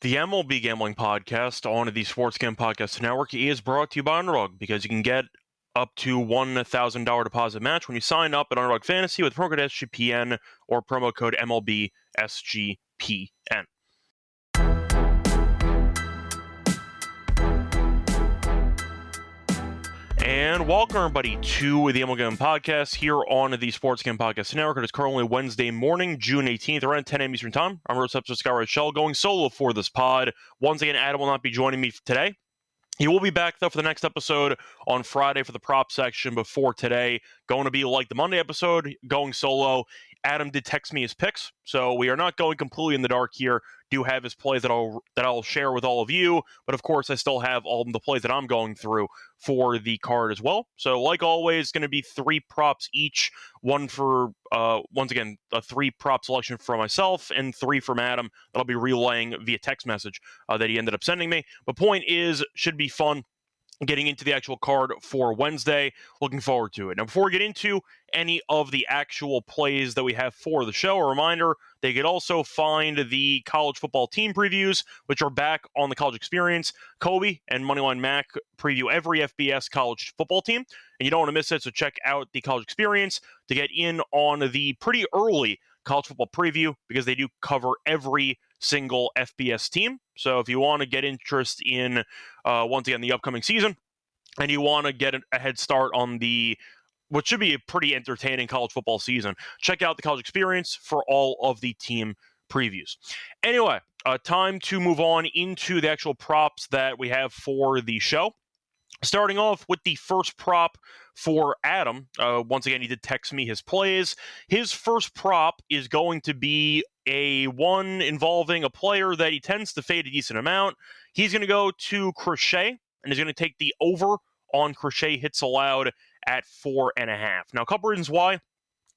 The MLB Gambling Podcast on the Sports Gambling Podcast Network is brought to you by Underdog because you can get up to $1,000 deposit match when you sign up at Underdog Fantasy with promo code SGPN or promo code MLB SGPN. And welcome, everybody, to the MLB Gambling Podcast here on the Sports Gambling Podcast Network. It is currently Wednesday morning, June 18th, around 10 a.m. Eastern Time. I'm your host, Scott Reichel, going solo for this pod. Once again, Adam will not be joining me today. He will be back, though, for the next episode on Friday for the prop section before today. Going to be like the Monday episode, going solo. Adam did text me his picks, so we are not going completely in the dark here. Do have his plays that I'll share with all of you, but of course I still have all of the plays that I'm going through for the card as well. So like always, going to be 3 props each, one for once again a 3 prop selection for myself and 3 from Adam that I'll be relaying via text message that he ended up sending me. But point is, should be fun getting into the actual card for Wednesday. Looking forward to it. Now, before we get into any of the actual plays that we have for the show, a reminder, they could also find the college football team previews, which are back on the College Experience. Kobe and Moneyline Mac preview every FBS college football team, and you don't want to miss it, so check out the College Experience to get in on the pretty early college football preview because they do cover every single FBS team. So if you want to get interest in, once again, the upcoming season, and you want to get a head start on what should be a pretty entertaining college football season, check out the College Experience for all of the team previews. Anyway, time to move on into the actual props that we have for the show. Starting off with the first prop for Adam. Once again, he did text me his plays. His first prop is going to be a one involving a player that he tends to fade a decent amount. He's going to go to Crochet, and he's going to take the over on Crochet hits allowed at 4.5. Now, a couple reasons why.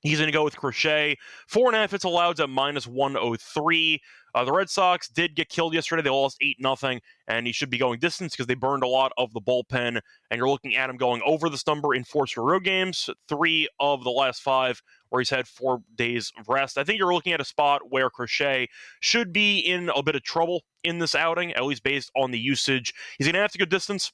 He's going to go with Crochet. 4.5 hits allowed at -103. The Red Sox did get killed yesterday. They lost 8-0, and he should be going distance because they burned a lot of the bullpen. And you're looking at him going over this number in 4 straight road games, 3 of the last 5 where he's had 4 days of rest. I think you're looking at a spot where Crochet should be in a bit of trouble in this outing, at least based on the usage. He's going to have to go distance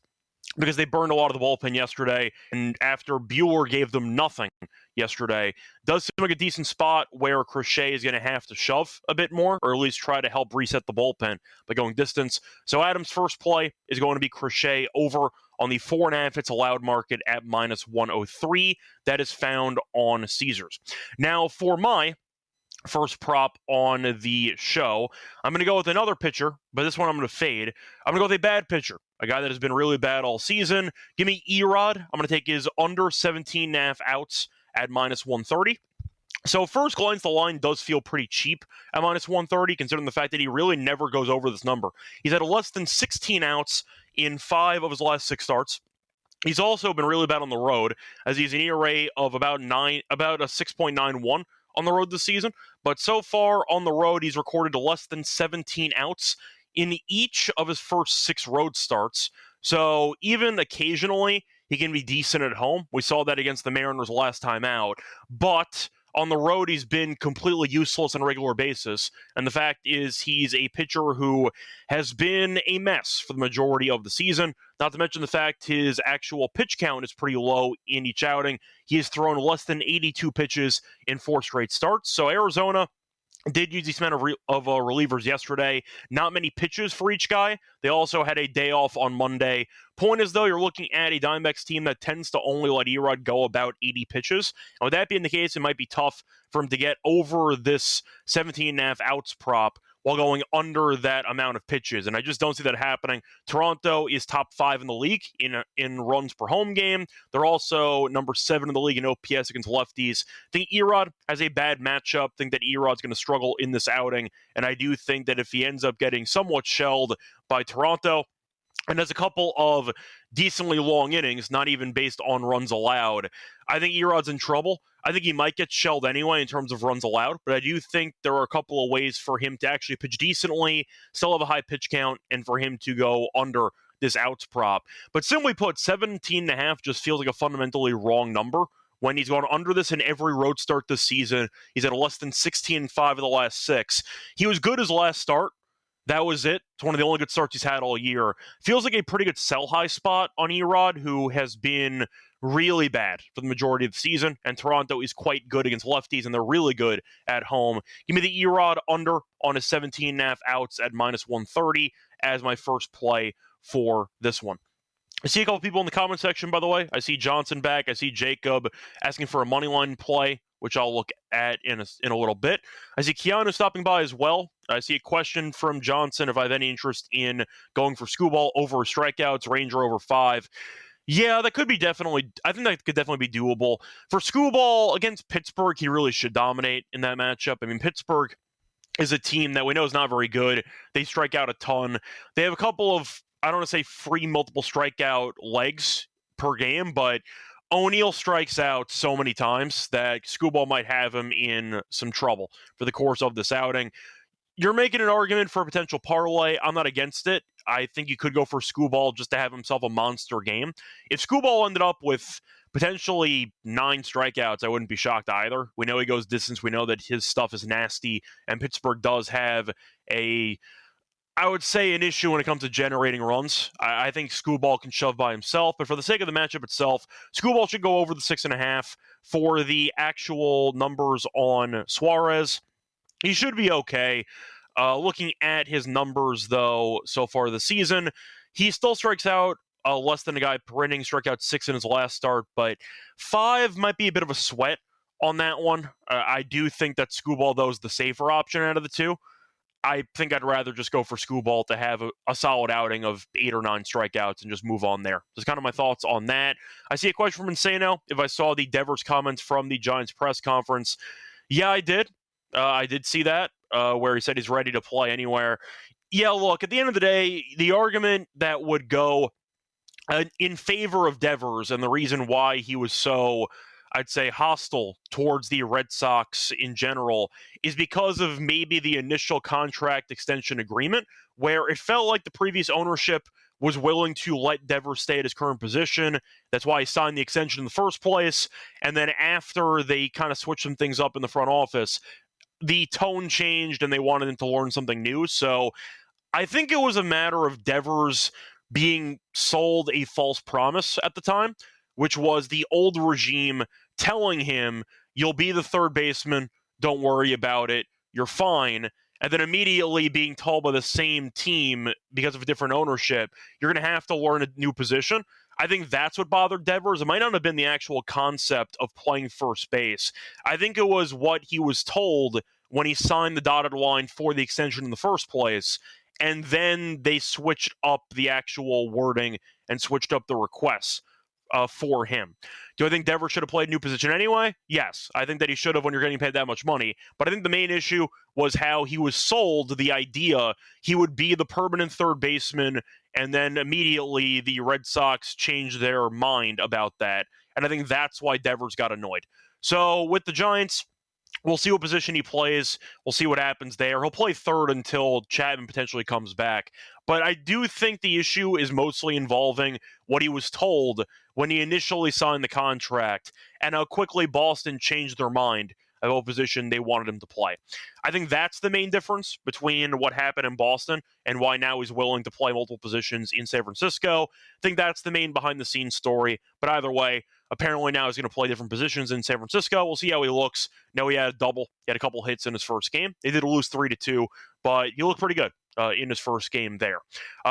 because they burned a lot of the bullpen yesterday, and after Buehler gave them nothing yesterday, does seem like a decent spot where Crochet is going to have to shove a bit more, or at least try to help reset the bullpen by going distance. So Adam's first play is going to be Crochet over on the 4.5 hits allowed market at -103. That is found on Caesars. Now, for my first prop on the show, I'm going to go with another pitcher, but this one I'm going to fade. I'm going to go with a bad pitcher, a guy that has been really bad all season. Give me Erod. I'm going to take his under 17.5 outs at -130. So first glance, the line does feel pretty cheap at -130, considering the fact that he really never goes over this number. He's had less than 16 outs in 5 of his last 6 starts. He's also been really bad on the road, as he's an ERA of about a 6.91 on the road this season. But so far on the road, he's recorded less than 17 outs in each of his first 6 road starts. So even occasionally, he can be decent at home. We saw that against the Mariners last time out. But on the road, he's been completely useless on a regular basis. And the fact is, he's a pitcher who has been a mess for the majority of the season. Not to mention the fact his actual pitch count is pretty low in each outing. He has thrown less than 82 pitches in 4 straight starts. So Arizona did use these amount of relievers yesterday. Not many pitches for each guy. They also had a day off on Monday. Point is, though, you're looking at a Diamondbacks team that tends to only let Erod go about 80 pitches. And with that being the case, it might be tough for him to get over this 17.5 outs prop while going under that amount of pitches. And I just don't see that happening. Toronto is top 5 in the league in runs per home game. They're also number 7 in the league in OPS against lefties. I think Erod has a bad matchup. I think that Erod's going to struggle in this outing. And I do think that if he ends up getting somewhat shelled by Toronto, and has a couple of decently long innings, not even based on runs allowed, I think Erod's in trouble. I think he might get shelled anyway in terms of runs allowed, but I do think there are a couple of ways for him to actually pitch decently, still have a high pitch count, and for him to go under this outs prop. But simply put, 17.5 just feels like a fundamentally wrong number. When he's gone under this in every road start this season, he's at less than 16.5 of the last 6. He was good his last start, That was it. It's one of the only good starts he's had all year. Feels like a pretty good sell-high spot on Erod, who has been really bad for the majority of the season, and Toronto is quite good against lefties, and they're really good at home. Give me the Erod under on his 17.5 outs at -130 as my first play for this one. I see a couple people in the comment section, by the way. I see Johnson back. I see Jacob asking for a money line play, which I'll look at in a little bit. I see Keanu stopping by as well. I see a question from Johnson if I have any interest in going for Skubal over strikeouts, Ranger over 5. Yeah, that could be I think that could definitely be doable. For Skubal against Pittsburgh, he really should dominate in that matchup. I mean, Pittsburgh is a team that we know is not very good. They strike out a ton. They have a couple of, I don't want to say free multiple strikeout legs per game, but O'Neill strikes out so many times that Skubal might have him in some trouble for the course of this outing. You're making an argument for a potential parlay. I'm not against it. I think you could go for Skubal just to have himself a monster game. If Skubal ended up with potentially 9 strikeouts, I wouldn't be shocked either. We know he goes distance. We know that his stuff is nasty, and Pittsburgh does have I would say an issue when it comes to generating runs. I think Skubal can shove by himself, but for the sake of the matchup itself, Skubal should go over the 6.5. For the actual numbers on Suarez, he should be okay. Looking at his numbers, though, so far this season, he still strikes out less than a guy per inning, struck out 6 in his last start, but 5 might be a bit of a sweat on that one. I do think that Skubal, though, is the safer option out of the two. I think I'd rather just go for Skubal to have a solid outing of 8 or 9 strikeouts and just move on there. Just kind of my thoughts on that. I see a question from Insano. If I saw the Devers comments from the Giants press conference, yeah, I did. I did see that, where he said he's ready to play anywhere. Yeah, look, at the end of the day, the argument that would go in favor of Devers and the reason why he was so, I'd say, hostile towards the Red Sox in general is because of maybe the initial contract extension agreement, where it felt like the previous ownership was willing to let Devers stay at his current position. That's why he signed the extension in the first place. And then after they kind of switched some things up in the front office, the tone changed and they wanted him to learn something new. So I think it was a matter of Devers being sold a false promise at the time, which was the old regime telling him, you'll be the third baseman, don't worry about it, you're fine. And then immediately being told by the same team, because of a different ownership, you're going to have to learn a new position. I think that's what bothered Devers. It might not have been the actual concept of playing first base. I think it was what he was told when he signed the dotted line for the extension in the first place. And then they switched up the actual wording and switched up the requests for him. Do I think Devers should have played a new position anyway? Yes. I think that he should have when you're getting paid that much money. But I think the main issue was how he was sold the idea he would be the permanent third baseman, and then immediately the Red Sox changed their mind about that. And I think that's why Devers got annoyed. So with the Giants, we'll see what position he plays. We'll see what happens there. He'll play third until Chapman potentially comes back. But I do think the issue is mostly involving what he was told when he initially signed the contract and how quickly Boston changed their mind of what position they wanted him to play. I think that's the main difference between what happened in Boston and why now he's willing to play multiple positions in San Francisco. I think that's the main behind-the-scenes story. But either way, apparently now he's going to play different positions in San Francisco. We'll see how he looks. No, he had a double. He had a couple hits in his first game. They did lose 3-2, but he looked pretty good in his first game there.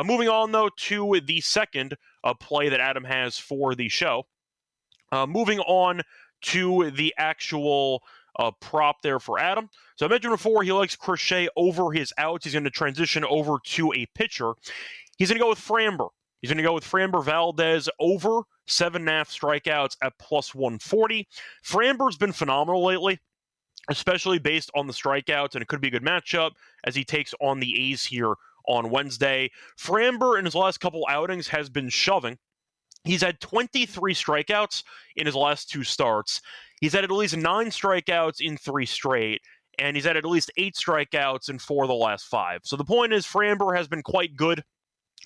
Moving on, though, to the second play that Adam has for the show. Moving on to the actual prop there for Adam. So I mentioned before, he likes Crochet over his outs. He's going to transition over to a pitcher. He's going to go with Framber. He's going to go with Framber Valdez over 7.5 strikeouts at +140. Framber's been phenomenal lately, especially based on the strikeouts, and it could be a good matchup as he takes on the A's here on Wednesday. Framber, in his last couple outings, has been shoving. He's had 23 strikeouts in his last 2 starts. He's had at least 9 strikeouts in 3 straight, and he's had at least 8 strikeouts in 4 of the last 5. So the point is, Framber has been quite good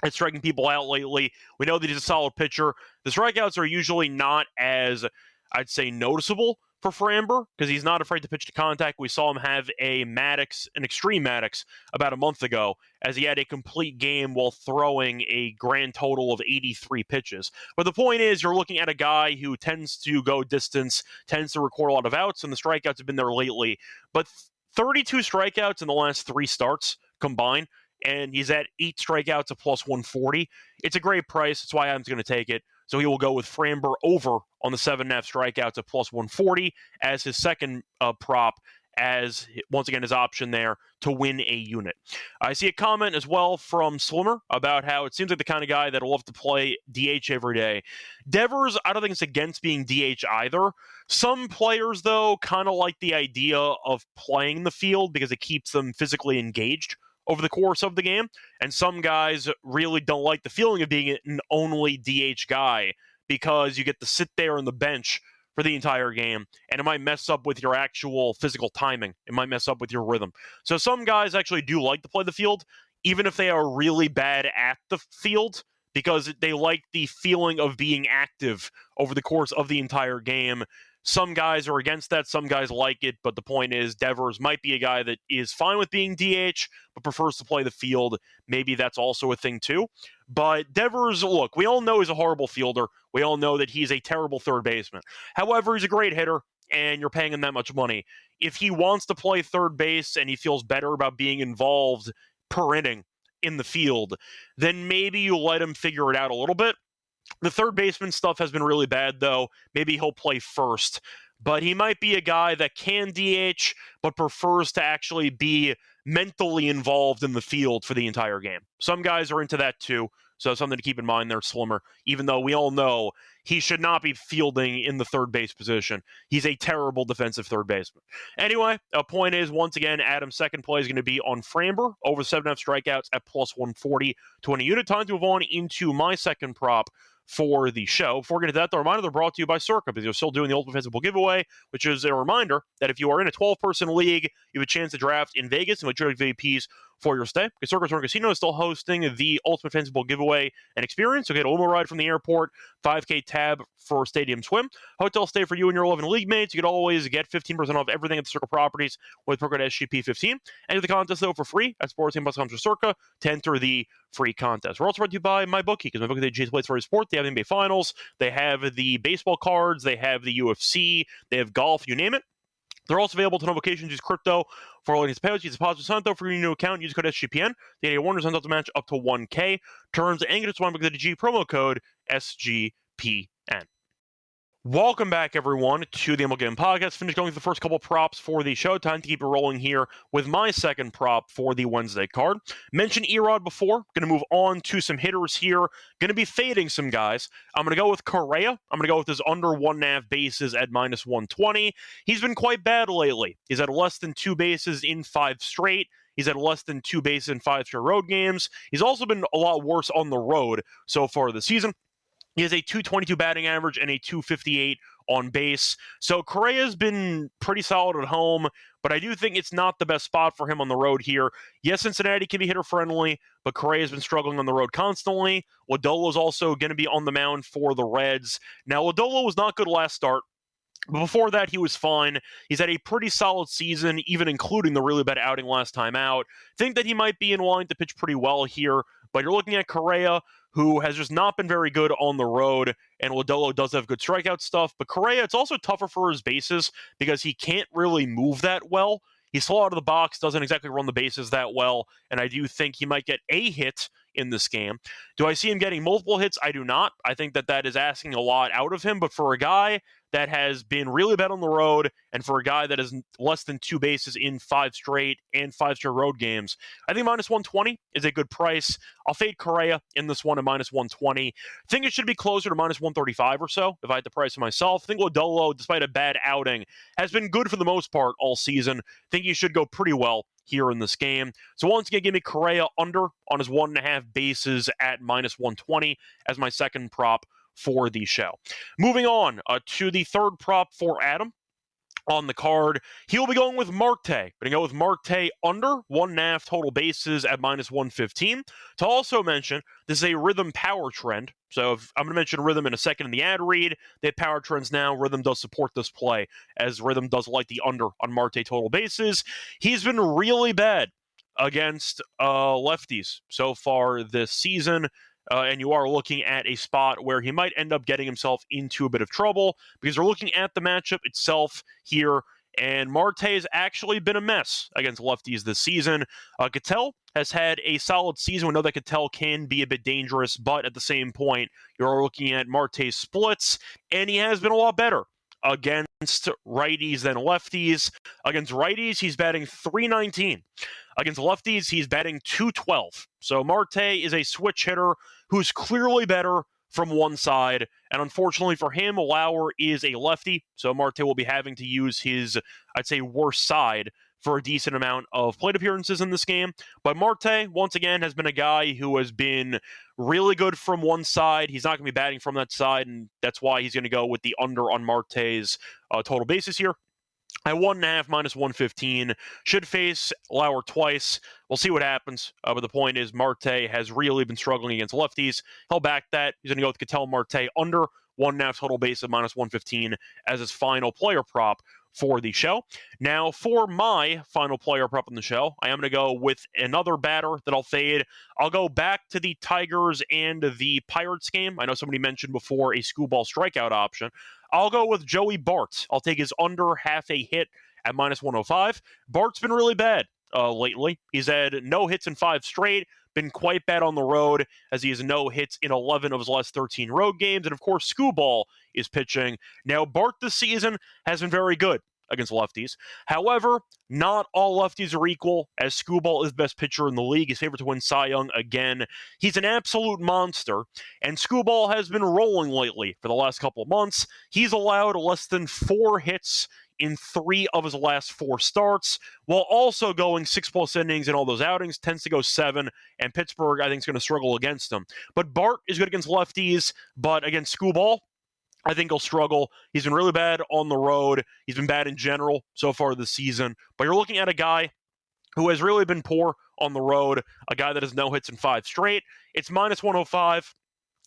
at striking people out lately. We know that he's a solid pitcher. The strikeouts are usually not as, I'd say, noticeable for Framber because he's not afraid to pitch to contact. We saw him have an extreme Maddox about a month ago as he had a complete game while throwing a grand total of 83 pitches. But the point is, you're looking at a guy who tends to go distance, tends to record a lot of outs, and the strikeouts have been there lately. But 32 strikeouts in the last 3 starts combined, and he's at 8 strikeouts at plus 140. It's a great price. That's why I'm going to take it. So he will go with Framber over on the 7.5 strikeouts at plus 140 as his second prop, as once again his option there to win a unit. I see a comment as well from Slimmer about how it seems like the kind of guy that'll love to play DH every day. Devers, I don't think it's against being DH either. Some players, though, kind of like the idea of playing the field because it keeps them physically engaged over the course of the game, and some guys really don't like the feeling of being an only DH guy because you get to sit there on the bench for the entire game, and it might mess up with your actual physical timing. It might mess up with your rhythm. So some guys actually do like to play the field, even if they are really bad at the field, because they like the feeling of being active over the course of the entire game. Some guys are against that. Some guys like it. But the point is, Devers might be a guy that is fine with being DH, but prefers to play the field. Maybe that's also a thing, too. But Devers, look, we all know he's a horrible fielder. We all know that he's a terrible third baseman. However, he's a great hitter, and you're paying him that much money. If he wants to play third base and he feels better about being involved per inning in the field, then maybe you let him figure it out a little bit. The third baseman stuff has been really bad, though. Maybe he'll play first. But he might be a guy that can DH, but prefers to actually be mentally involved in the field for the entire game. Some guys are into that, too. So something to keep in mind there, Slimmer, even though we all know he should not be fielding in the third base position. He's a terrible defensive third baseman. Anyway, a point is, once again, Adam's second play is going to be on Framber over 7.5 strikeouts at plus 140 to win a unit. Time to move on into my second prop for the show. Before we get to that, the reminder, they're brought to you by Circa, because you're still doing the Ultimate Fantasy giveaway, which is a reminder that if you are in a 12-person league, you have a chance to draft in Vegas and legitimate VPs for your stay. Because Circa Casino is still hosting the Ultimate Fantasy giveaway and experience. So get a limo ride from the airport, 5K tab for stadium swim, hotel stay for you and your 11 league mates. You can always get 15% off everything at the Circa properties with promo code SGP15. Enter the contest, though, for free at sportsgame.com for Circa to enter the free contest. We're also brought to you by MyBookie, because MyBookie, they chase plays for every sport. They have NBA Finals, they have the baseball cards, they have the UFC, they have golf, you name it. They're also available to no locations. Use crypto for all these payouts. Use deposit Santo for your new account. Use code SGPN. They get a $100 to match up to 1K. Terms and conditions apply with the G promo code SGPN. Welcome back, everyone, to the MLB Gambling Podcast. Finished going through the first couple props for the show. Time to keep it rolling here with my second prop for the Wednesday card. Mentioned Erod before. Going to move on to some hitters here. Going to be fading some guys. I'm going to go with Correa. I'm going to go with his under 1.5 bases at minus 120. He's been quite bad lately. He's at less than 2 bases in 5 straight. He's at less than 2 bases in 5 straight road games. He's also been a lot worse on the road so far this season. He has a 222 batting average and a 258 on base. So Correa's been pretty solid at home, but I do think it's not the best spot for him on the road here. Yes, Cincinnati can be hitter-friendly, but Correa's been struggling on the road constantly. Lodolo's also going to be on the mound for the Reds. Now, Lodolo was not good last start. But before that, he was fine. He's had a pretty solid season, even including the really bad outing last time out. Think that he might be in line to pitch pretty well here, but you're looking at Correa, who has just not been very good on the road, and Lodolo does have good strikeout stuff. But Correa, it's also tougher for his bases because he can't really move that well. He's slow out of the box, doesn't exactly run the bases that well, and I do think he might get a hit in this game. Do I see him getting multiple hits? I do not. I think that is asking a lot out of him, but for a guy that has been really bad on the road, and for a guy that is less than 2 bases in 5 straight and 5 straight road games, I think minus 120 is a good price. I'll fade Correa in this one at minus 120. I think it should be closer to minus 135 or so if I had to price it myself. I think Lodolo, despite a bad outing, has been good for the most part all season. I think he should go pretty well here in this game. So once again, give me Correa under on his 1.5 bases at minus 120 as my second prop for the show. Moving on to the third prop for Adam. on the card. He'll be going with Marte. Going to go with Marte under 1.5 total bases at -115. To also mention, this is a rhythm power trend. So if I'm going to mention rhythm in a second in the ad read. They have power trends now. Rhythm does support this play, as rhythm does like the under on Marte total bases. He's been really bad against lefties so far this season. And you are looking at a spot where he might end up getting himself into a bit of trouble because we're looking at the matchup itself here. And Marte has actually been a mess against lefties this season. Ketel has had a solid season. We know that Ketel can be a bit dangerous, but at the same point, you're looking at Marte's splits, and he has been a lot better against righties than lefties. Against righties, he's batting .319. Against lefties, he's batting .212. So Marte is a switch hitter who's clearly better from one side. And unfortunately for him, Lauer is a lefty. So Marte will be having to use his, I'd say, worst side for a decent amount of plate appearances in this game. But Marte, once again, has been a guy who has been really good from one side. He's not going to be batting from that side, and that's why he's going to go with the under on Marte's total bases here. At 1.5 -115, should face Lauer twice. We'll see what happens. But the point is, Marte has really been struggling against lefties. He'll back that. He's going to go with Ketel Marte under 1.5 total base of -115 as his final player prop for the show. Now, for my final player prop on the show, I am going to go with another batter that I'll fade. I'll go back to the Tigers and the Pirates game. I know somebody mentioned before a screwball strikeout option. I'll go with Joey Bart. I'll take his under half a hit at -105. Bart's been really bad lately. He's had no hits in 5 straight, been quite bad on the road as he has no hits in 11 of his last 13 road games. And of course, Skubal is pitching. Now, Bart this season has been very good against lefties. However, not all lefties are equal, as Skubal is the best pitcher in the league. He's favored to win Cy Young again. He's an absolute monster, and Skubal has been rolling lately for the last couple of months. He's allowed less than 4 hits in 3 of his last 4 starts, while also going 6+ innings in all those outings, tends to go 7, and Pittsburgh, I think, is going to struggle against him. But Bart is good against lefties, but against Skubal, I think he'll struggle. He's been really bad on the road. He's been bad in general so far this season. But you're looking at a guy who has really been poor on the road, a guy that has no hits in 5 straight. It's -105,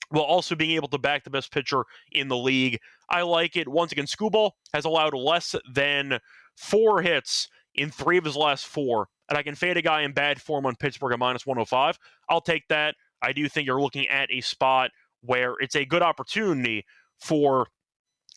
while also being able to back the best pitcher in the league. I like it. Once again, Skubal has allowed less than 4 hits in 3 of his last 4. And I can fade a guy in bad form on Pittsburgh at -105. I'll take that. I do think you're looking at a spot where it's a good opportunity for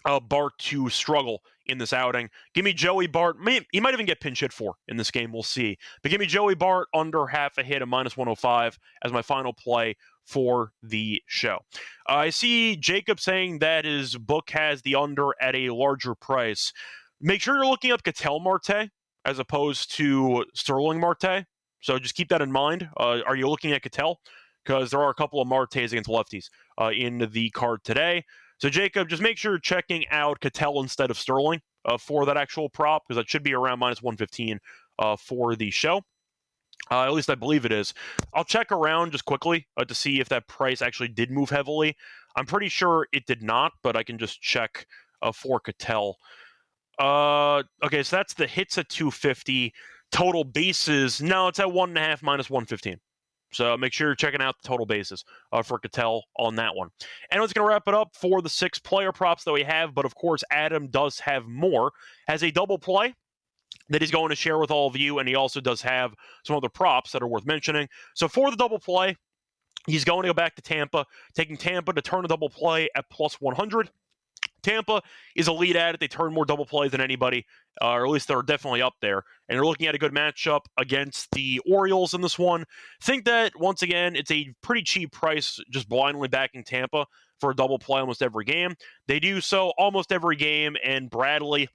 Bart to struggle in this outing. Give me Joey Bart. He might even get pinch hit for in this game. We'll see. But give me Joey Bart under half a hit at -105 as my final play for the show. I see Jacob saying that his book has the under at a larger price. Make sure you're looking up Ketel Marte as opposed to Sterling Marte. So just keep that in mind. Are you looking at Ketel? Because there are a couple of Martes against lefties in the card today. So, Jacob, just make sure you're checking out Ketel instead of Sterling for that actual prop, because that should be around -115 for the show. At least I believe it is. I'll check around just quickly to see if that price actually did move heavily. I'm pretty sure it did not, but I can just check for Ketel. Okay, so that's the hits at 250. Total bases, no, it's at 1.5 -115. So make sure you're checking out the total bases for Ketel on that one. And it's going to wrap it up for the 6 player props that we have. But, of course, Adam does have more. Has a double play that he's going to share with all of you. And he also does have some other props that are worth mentioning. So for the double play, he's going to go back to Tampa, taking Tampa to turn a double play at +100. Tampa is elite at it. They turn more double plays than anybody, or at least they're definitely up there. And you're looking at a good matchup against the Orioles in this one. Think that, once again, it's a pretty cheap price just blindly backing Tampa for a double play almost every game. They do so almost every game, and Bradley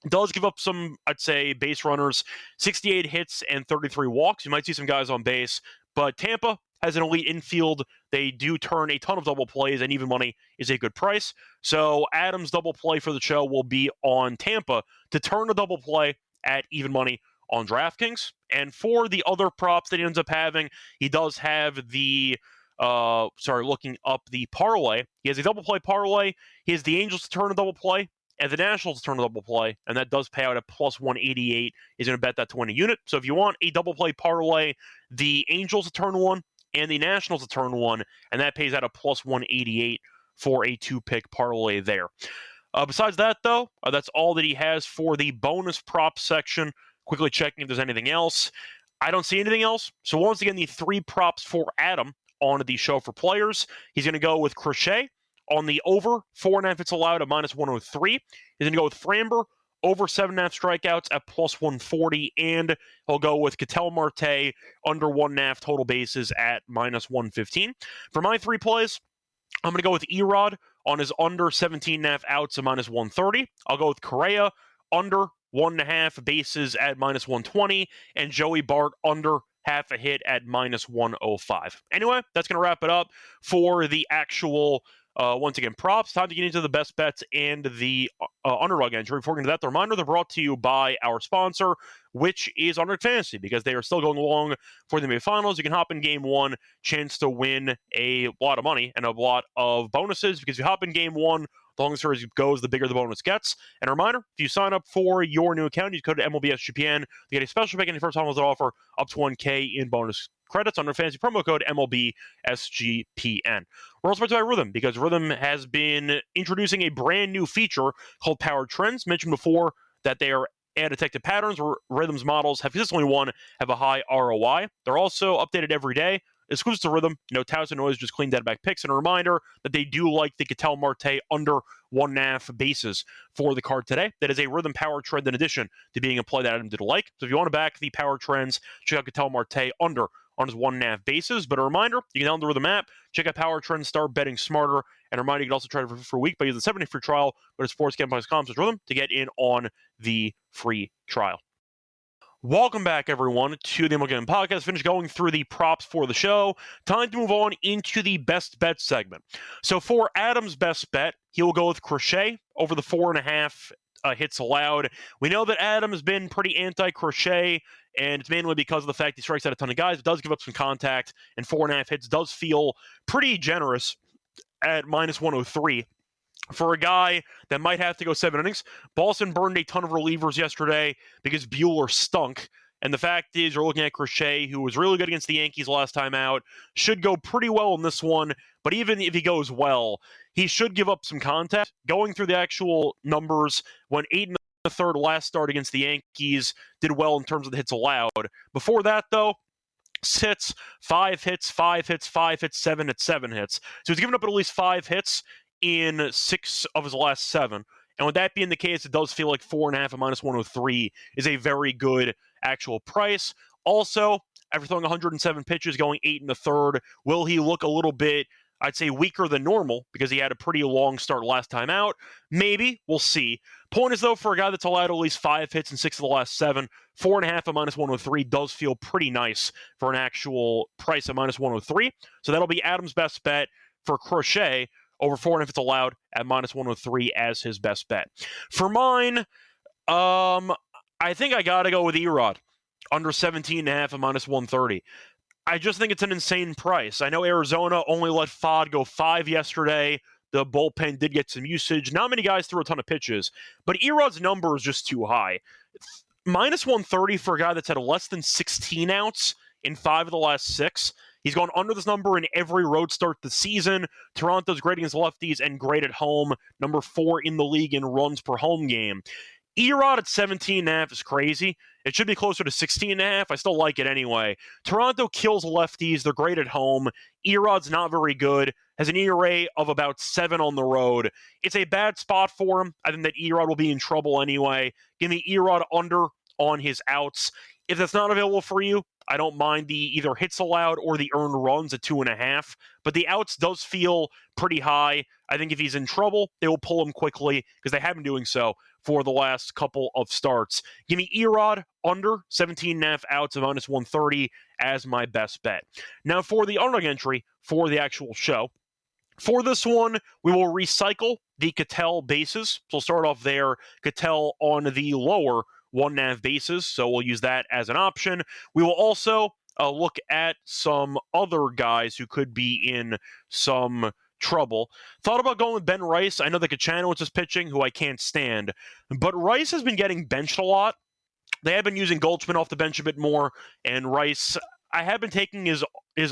does give up some, I'd say, base runners, 68 hits and 33 walks. You might see some guys on base, but Tampa has an elite infield. They do turn a ton of double plays, and even money is a good price. So Adam's double play for the show will be on Tampa to turn a double play at even money on DraftKings. And for the other props that he ends up having, he does have the, looking up the parlay. He has a double play parlay. He has the Angels to turn a double play and the Nationals to turn a double play, and that does pay out at plus 188. He's going to bet that to win a unit. So if you want a double play parlay, the Angels to turn one and the Nationals to turn one, and that pays out a plus 188 for a 2-pick parlay there. Besides that, though, that's all that he has for the bonus prop section. Quickly checking if there's anything else. I don't see anything else. So once again, the 3 props for Adam on the show for players. He's going to go with Crochet on the over 4.5 hits allowed at minus 103. He's going to go with Framber over 7.5 strikeouts at plus 140, and he'll go with Ketel Marte under 1.5 total bases at minus 115. For my 3 plays, I'm going to go with Erod on his under 17.5 outs at minus 130. I'll go with Correa under 1.5 bases at minus 120, and Joey Bart under half a hit at minus 105. Anyway, that's going to wrap it up for the actual, once again, props. Time to get into the best bets and the underdog entry. Before we get into that, the reminder, they're brought to you by our sponsor, which is Underdog Fantasy, because they are still going along for the NBA Finals. You can hop in Game 1, chance to win a lot of money and a lot of bonuses, because if you hop in Game 1, the longer the series goes, the bigger the bonus gets. And a reminder, if you sign up for your new account, you go to MLB SGPN, you get a special pick in the first time that offer up to 1K in bonus credits under fantasy promo code MLB SGPN. We're also brought to you by Rhythm, because Rhythm has been introducing a brand new feature called Power Trends. Mentioned before that they are ad detected patterns where Rhythm's models have consistently have a high ROI. They're also updated every day. Exclusive to Rhythm, no touts and noise, just clean dead back picks. And a reminder that they do like the Ketel Marte under 1.5 bases for the card today. That is a Rhythm Power Trend in addition to being a play that Adam did like. So if you want to back the Power Trends, check out Ketel Marte under on his 1.5 bases. But a reminder, you can download the Rhythm app, check out Power Trends, start betting smarter. And a reminder, you can also try it for a week by using the 7-day free trial. Go to sportsgambling.com/rhythm to get in on the free trial. Welcome back, everyone, to the MLB Gambling Podcast. Finished going through the props for the show. Time to move on into the best bet segment. So for Adam's best bet, he will go with Crochet over the 4.5 hits allowed. We know that Adam has been pretty anti-Crochet, and it's mainly because of the fact he strikes out a ton of guys. It does give up some contact, and 4.5 hits does feel pretty generous at minus 103. For a guy that might have to go 7 innings. Boston burned a ton of relievers yesterday because Buehler stunk. And the fact is, you're looking at Crochet, who was really good against the Yankees last time out, should go pretty well in this one. But even if he goes well, he should give up some contact. Going through the actual numbers, when 8 1/3 last start against the Yankees, did well in terms of the hits allowed. Before that, though, 6 hits, 5 hits, 5 hits, 5 hits, 7 hits, 7 hits. So he's given up at least 5 hits in 6 of his last 7. And with that being the case, it does feel like 4.5 at minus 103 is a very good actual price. Also, after throwing 107 pitches, going 8 1/3, will he look a little bit, I'd say, weaker than normal because he had a pretty long start last time out? Maybe. We'll see. Point is, though, for a guy that's allowed at least 5 hits in 6 of the last 7, 4.5 at minus 103 does feel pretty nice for an actual price at minus 103. So that'll be Adam's best bet for Crochet over 4.5 hits allowed at minus 103 as his best bet. For mine, I think I got to go with Erod under 17.5 at minus 130. I just think it's an insane price. I know Arizona only let Fod go 5 yesterday. The bullpen did get some usage. Not many guys threw a ton of pitches, but Erod's number is just too high. Minus 130 for a guy that's had less than 16 outs in 5 of the last 6. He's gone under this number in every road start this season. Toronto's great against lefties and great at home. Number 4 in the league in runs per home game. Erod at 17.5 is crazy. It should be closer to 16.5. I still like it anyway. Toronto kills lefties. They're great at home. Erod's not very good. Has an ERA of about 7 on the road. It's a bad spot for him. I think that Erod will be in trouble anyway. Give me Erod under on his outs. If that's not available for you, I don't mind the either hits allowed or the earned runs at 2.5, but the outs does feel pretty high. I think if he's in trouble, they will pull him quickly because they have been doing so for the last couple of starts. Give me Erod under 17.5 outs of minus 130 as my best bet. Now for the underdog entry for the actual show. For this one, we will recycle the Ketel bases. So we'll start off there. Ketel on the lower 1.5 bases, so we'll use that as an option. We will also look at some other guys who could be in some trouble. Thought about going with Ben Rice. I know that Kachanowicz is pitching, who I can't stand, but Rice has been getting benched a lot. They have been using Goldschmidt off the bench a bit more, and Rice, I have been taking his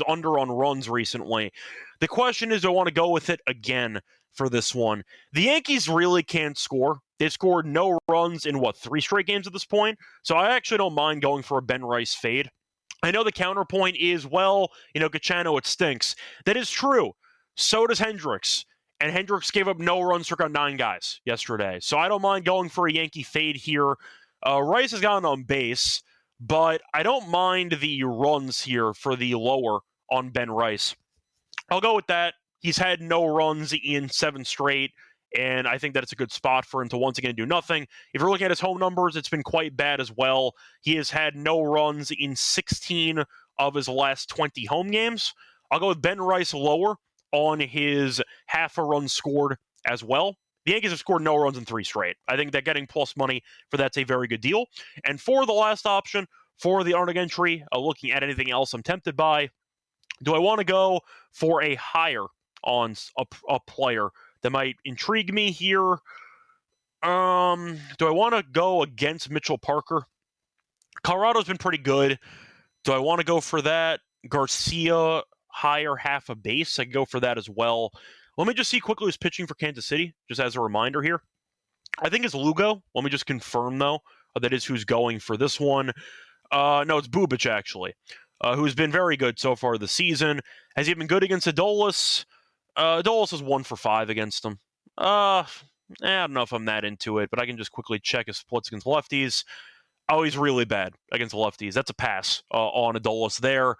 under on runs recently. The question is, do I want to go with it again for this one? The Yankees really can't score. They've scored no runs in, 3 straight games at this point? So I actually don't mind going for a Ben Rice fade. I know the counterpoint is, Kachanowicz stinks. That is true. So does Hendricks. And Hendricks gave up no runs, struck out 9 guys yesterday. So I don't mind going for a Yankee fade here. Rice has gotten on base, but I don't mind the runs here for the lower on Ben Rice. I'll go with that. He's had no runs in 7 straight, and I think that it's a good spot for him to once again do nothing. If you're looking at his home numbers, it's been quite bad as well. He has had no runs in 16 of his last 20 home games. I'll go with Ben Rice lower on his half a run scored as well. The Yankees have scored no runs in 3 straight. I think that getting plus money for that's a very good deal. And for the last option, for the underdog entry, looking at anything else I'm tempted by, do I want to go for a higher on a player that might intrigue me here? Do I want to go against Mitchell Parker? Colorado's been pretty good. Do I want to go for that? Garcia, higher half a base. I can go for that as well. Let me just see quickly who's pitching for Kansas City, just as a reminder here. I think it's Lugo. Let me just confirm, though, that is who's going for this one. No, it's Bubic, actually, who's been very good so far this season. Has he been good against Adolis? Adolis is 1 for 5 against him. I don't know if I'm that into it, but I can just quickly check his splits against lefties. Oh, he's really bad against lefties. That's a pass on Adolis there.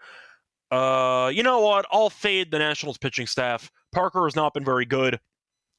You know what? I'll fade the Nationals pitching staff. Parker has not been very good.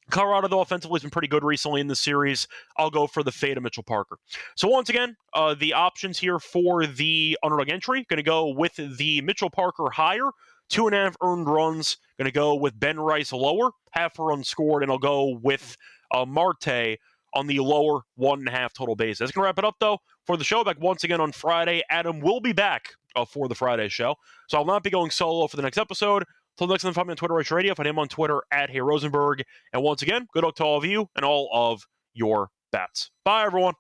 Colorado, though, offensively has been pretty good recently in this series. I'll go for the fade of Mitchell Parker. So once again, the options here for the underdog entry, going to go with the Mitchell Parker higher, 2.5 earned runs. Going to go with Ben Rice lower, half a run scored, and I'll go with Marte on the lower 1.5 total bases. That's going to wrap it up, though, for the show. Back once again on Friday. Adam will be back for the Friday show. So I'll not be going solo for the next episode. Till next time, find me on Twitter, Rich Radio. Find him on Twitter at Hey Rosenberg. And once again, good luck to all of you and all of your bets. Bye, everyone.